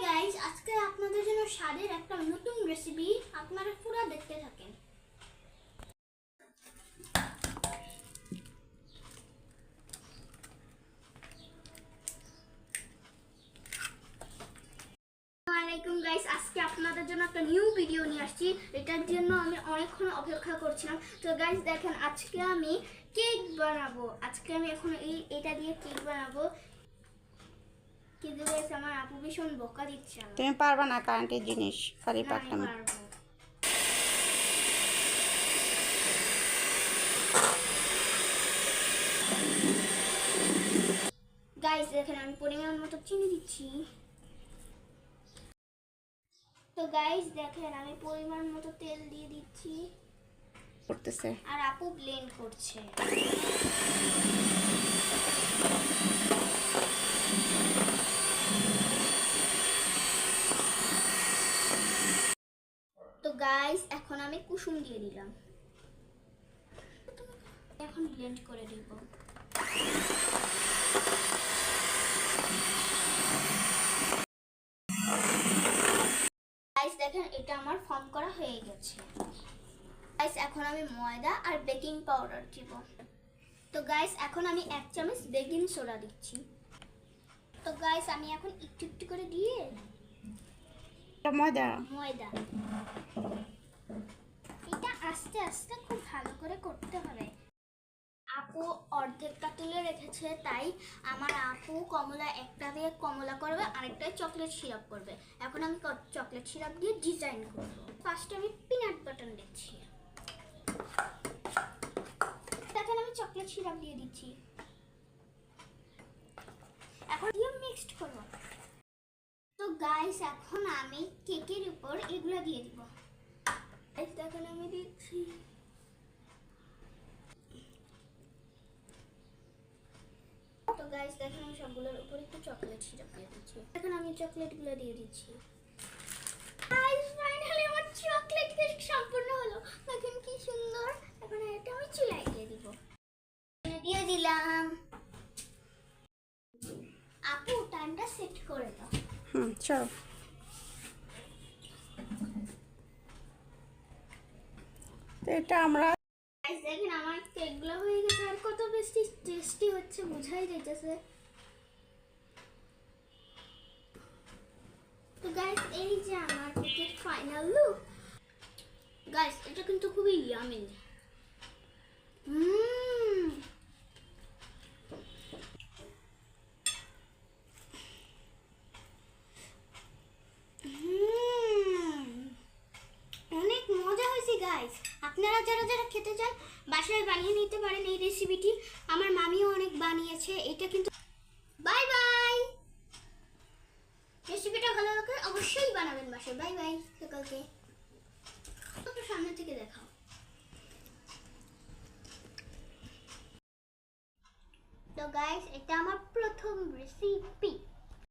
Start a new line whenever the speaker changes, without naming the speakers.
Guys, আজকে আপনাদের জন্য স্বাদের একটা নতুন রেসিপি। আপনারা পুরো দেখতে থাকেন। আসসালামু গাইস, আজকে আপনাদের জন্য একটা নিউ ভিডিও নিয়ে আসছি। এটার জন্য আমি অনেকক্ষণ অপেক্ষা করছিলাম। তো গাইস দেখেন, আজকে আমি কেক বানাবো। আজকে আমি এখন এটা দিয়ে কেক বানাবো। কিন্তু গাইস আমার আপু ভীষণ বকা দিচ্ছে।
তুমি পারবা না, কারেন্টের জিনিস খালি পারতাম।
গাইস দেখেন, আমি পরিমাণ মতো চিনি দিচ্ছি। তো গাইস দেখেন, আমি পরিমাণ মতো তেল দিয়ে দিচ্ছি
করতেছে
আর আপু ব্লেন্ড করছে। তো গাইস এখন আমি কুসুম দিয়ে দিলাম। এখন ব্লেন্ড করে দিব। গাইস দেখেন, এটা আমার ফর্ম করা হয়ে গেছে। গাইস এখন আমি ময়দা আর বেকিং পাউডার দিব। তো গাইস এখন আমি 1 চামচ বেকিং সোডা দিচ্ছি। তো গাইস আমি এখন একটু একটু করে দিয়ে
ময়দা
এটা আস্তে আস্তে খুব ভালো করে করতে হবে। আপু অর্ধেকটা তুলে রেখেছে, তাই আমার আপু কমলা একটা দিয়ে কমলা করবে, আরেকটায় চকলেট সিরাপ করবে। এখন আমি চকলেট সিরাপ দিয়ে ডিজাইন করব। ফার্স্টে আমি পিনাট বাটার দিচ্ছি। দেখেন আমি চকলেট সিরাপ দিয়ে দিচ্ছি। এখন দিয়ে মিক্সড করব। তো গাইস এখন আমি কেকের উপর এগুলা দিয়ে দিব। গাইস দেখেন আমি দিচ্ছি। তো গাইস দেখেন আমি সবগুলোর উপর একটু চকলেট সিরাপ দিয়ে দিচ্ছি। এখন আমি চকলেটগুলো দিয়ে দিচ্ছি। গাইস ফাইনালি আমার চকলেট কেক সম্পূর্ণ হলো। দেখেন কি সুন্দর। এখন এটা আমি চুলায় দিয়ে দিব। দিয়ে দিলাম। আপু টাইমটা সেট করে দাও।
চলো। তো এটা আমরা
গাইস দেখেন আমার কেকগুলো হয়ে গেছে, আর কত বেশি টেস্টি হচ্ছে বোঝাই যাইতেছে। তো গাইস এই যে আমার কেকের ফাইনাল লুক। গাইস এটা কিন্তু খুবই ইয়ামি। অনেক মজা হয়েছে গাইস। আপনারা যারা যারা খেতে চান বাসায় বানিয়ে নিতে পারেন এই রেসিপিটি। আমার মামিও অনেক বানিয়েছে এটা। কিন্তু বাই বাই। রেসিপিটা ভালো লাগলে অবশ্যই বানাবেন বাসায়। Bye bye. সকালকে একটু সামনে থেকে দেখাও। তো গাইস এটা আমার প্রথম রেসিপি।